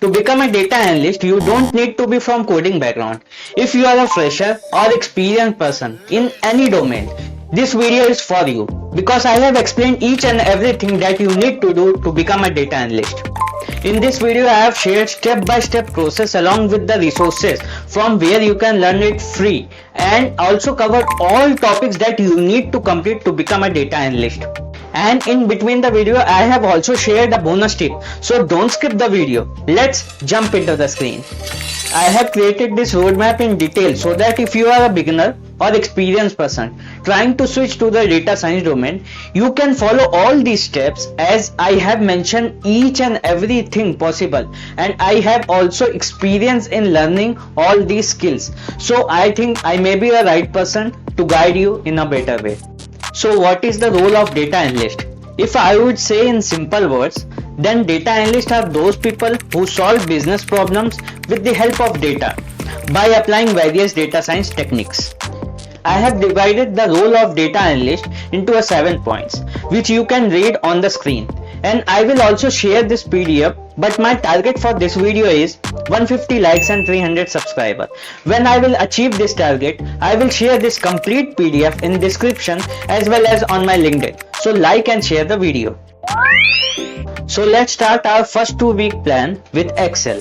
To become a data analyst, you don't need to be from coding background. If you are a fresher or experienced person in any domain, this video is for you because I have explained each and everything that you need to do to become a data analyst. In this video, I have shared step-by-step process along with the resources from where you can learn it free, and also covered all topics that you need to complete to become a data analyst. And in between the video, I have also shared a bonus tip, so don't skip the video. Let's jump into the screen. I have created this roadmap in detail so that if you are a beginner or experienced person trying to switch to the data science domain, you can follow all these steps, as I have mentioned each and everything possible, and I have also experience in learning all these skills. So I think I may be the right person to guide you in a better way. So what is the role of data analyst? If I would say in simple words, then data analysts are those people who solve business problems with the help of data by applying various data science techniques. I have divided the role of data analyst into 7 points, which you can read on the screen, and I will also share this PDF, but my target for this video is 150 likes and 300 subscribers. When I will achieve this target, I will share this complete PDF in description as well as on my LinkedIn. So like and share the video. So let's start our first 2-week plan with Excel.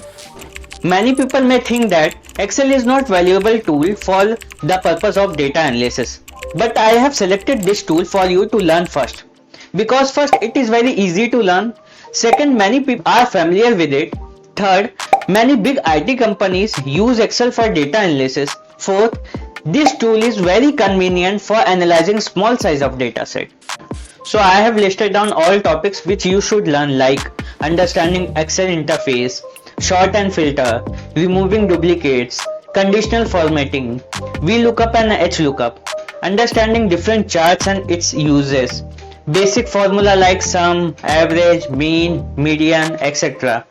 Many people may think that Excel is not valuable tool for the purpose of data analysis, but I have selected this tool for you to learn first. Because first, it is very easy to learn. Second, many people are familiar with it. Third, many big IT companies use Excel for data analysis. Fourth, this tool is very convenient for analyzing small size of data set. So I have listed down all topics which you should learn, like understanding Excel interface, sort and filter, removing duplicates, conditional formatting, VLOOKUP and HLOOKUP, understanding different charts and its uses, basic formula like sum, average, mean, median, etc.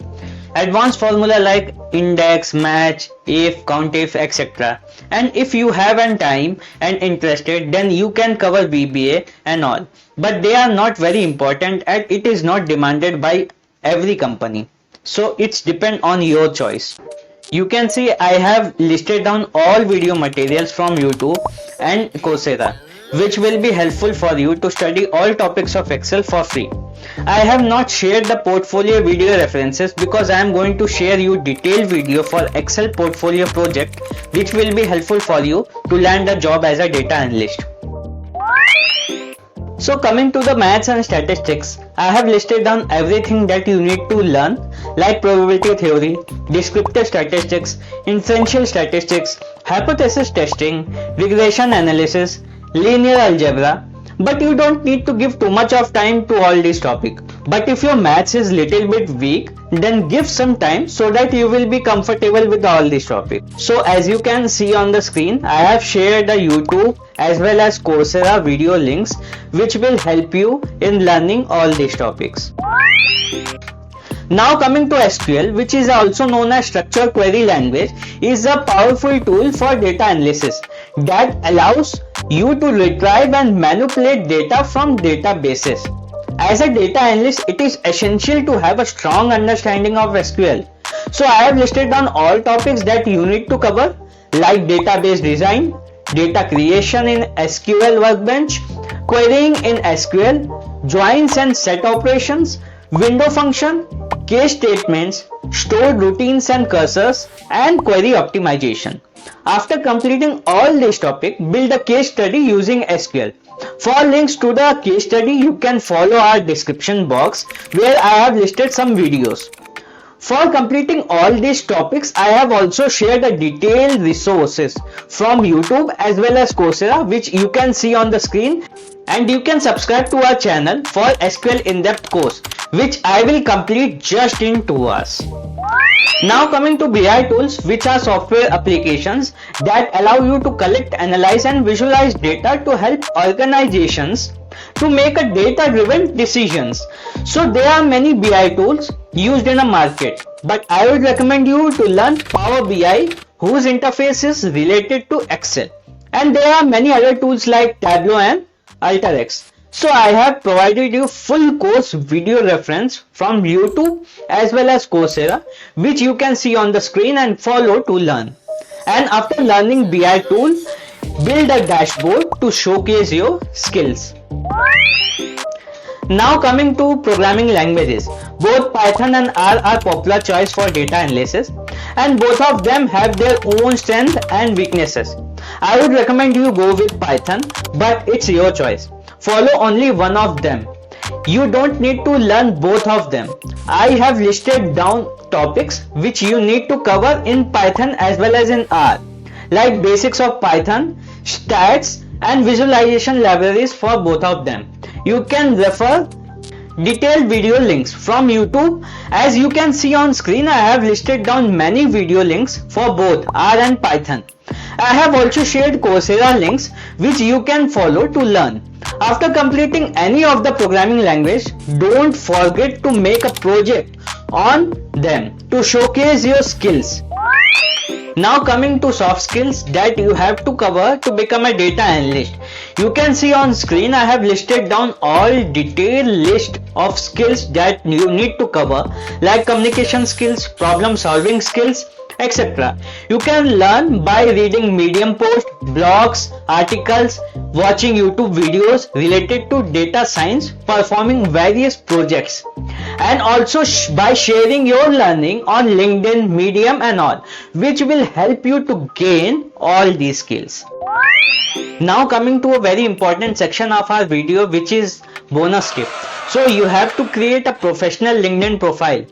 Advanced formula like index, match, if, COUNTIF, etc. And if you have an time and interested, then you can cover VBA and all. But they are not very important and it is not demanded by every company. So it's depend on your choice. You can see I have listed down all video materials from YouTube and Coursera, which will be helpful for you to study all topics of Excel for free. I have not shared the portfolio video references because I am going to share you detailed video for Excel portfolio project, which will be helpful for you to land a job as a data analyst. So coming to the maths and statistics, I have listed down everything that you need to learn, like probability theory, descriptive statistics, inferential statistics, hypothesis testing, regression analysis, linear algebra. But you don't need to give too much of time to all these topics. But if your maths is little bit weak, then give some time so that you will be comfortable with all these topics. So as you can see on the screen, I have shared the YouTube as well as Coursera video links, which will help you in learning all these topics. Now coming to SQL, which is also known as structured query language, is a powerful tool for data analysis that allows you to retrieve and manipulate data from databases. As a data analyst, it is essential to have a strong understanding of SQL. So I have listed down all topics that you need to cover, like database design, data creation in SQL Workbench, querying in SQL, joins and set operations, window function, case statements, stored routines and cursors, and query optimization. After completing all these topics, build a case study using SQL. For links to the case study, you can follow our description box where I have listed some videos. For completing all these topics, I have also shared the detailed resources from YouTube as well as Coursera, which you can see on the screen, and you can subscribe to our channel for SQL in-depth course, which I will complete just in 2 hours. Now coming to BI tools, which are software applications that allow you to collect, analyze and visualize data to help organizations to make a data-driven decisions. So there are many BI tools used in a market, but I would recommend you to learn Power BI, whose interface is related to Excel. And there are many other tools like Tableau and Alteryx. So I have provided you full course video reference from YouTube as well as Coursera, which you can see on the screen and follow to learn. And after learning BI tool, build a dashboard to showcase your skills. Now coming to programming languages, both Python and R are popular choice for data analysis, and both of them have their own strengths and weaknesses. I would recommend you go with Python, but it's your choice. Follow only one of them. You don't need to learn both of them. I have listed down topics which you need to cover in Python as well as in R, like basics of Python, stats, and visualization libraries for both of them. You can refer detailed video links from YouTube. As you can see on screen, I have listed down many video links for both R and Python. I have also shared Coursera links which you can follow to learn. After completing any of the programming language, don't forget to make a project on them to showcase your skills. Now coming to soft skills that you have to cover to become a data analyst. You can see on screen I have listed down all detailed list of skills that you need to cover, like communication skills, problem solving skills, etc. You can learn by reading Medium posts, blogs, articles, watching YouTube videos related to data science, performing various projects, and also by sharing your learning on LinkedIn, Medium and all, which will help you to gain all these skills. Now coming to a very important section of our video, which is bonus tip. So you have to create a professional LinkedIn profile.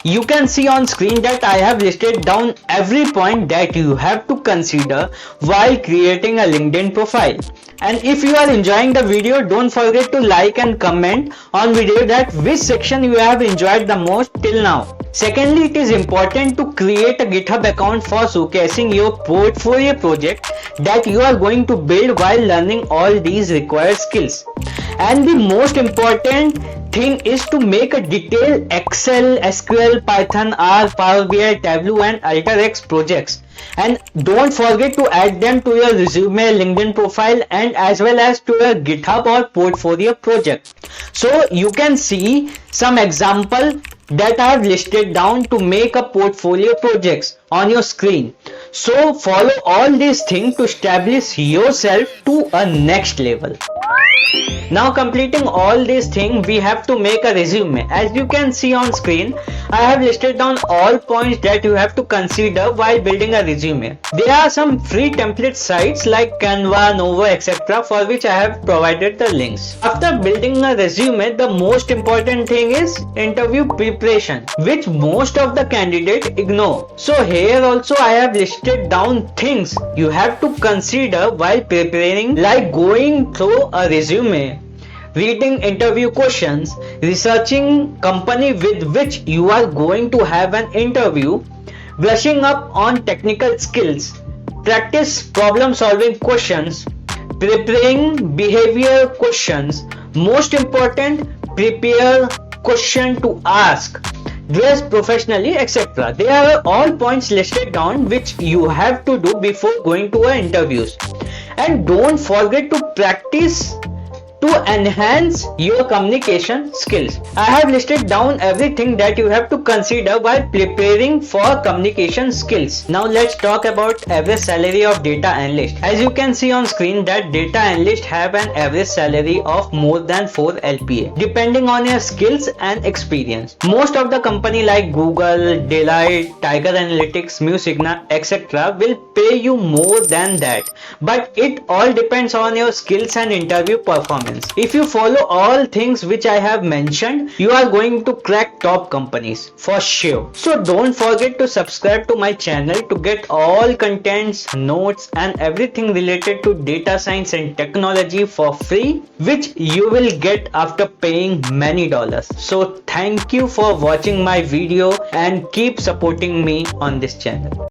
You can see on screen that I have listed down every point that you have to consider while creating a LinkedIn profile. And if you are enjoying the video, don't forget to like and comment on video that which section you have enjoyed the most till now. Secondly, it is important to create a GitHub account for showcasing your portfolio project that you are going to build while learning all these required skills. And the most important thing is to make a detailed Excel, SQL, Python, R, Power BI, Tableau and AlterX projects. And don't forget to add them to your resume, LinkedIn profile and as well as to your GitHub or portfolio project. So you can see some example that I have listed down to make a portfolio projects on your screen. So follow all these things to establish yourself to a next level. Now completing all these things, we have to make a resume. As you can see on screen, I have listed down all points that you have to consider while building a resume. There are some free template sites like Canva, Novo, etc. for which I have provided the links. After building a resume, the most important thing is interview preparation, which most of the candidates ignore. So here also I have listed down things you have to consider while preparing, like going through a resume, reading interview questions, researching company with which you are going to have an interview, brushing up on technical skills, practice problem solving questions, preparing behavior questions, most important, prepare question to ask, dress professionally, etc. They are all points listed down which you have to do before going to interviews. And don't forget to practice to enhance your communication skills. I have listed down everything that you have to consider while preparing for communication skills. Now let's talk about average salary of data analyst. As you can see on screen that data analyst have an average salary of more than 4 LPA depending on your skills and experience. Most of the company like Google, Deloitte, Tiger Analytics, MuSigna, etc. will pay you more than that, but it all depends on your skills and interview performance. If you follow all things which I have mentioned, you are going to crack top companies for sure. So don't forget to subscribe to my channel to get all contents, notes and everything related to data science and technology for free, which you will get after paying many dollars. So thank you for watching my video and keep supporting me on this channel.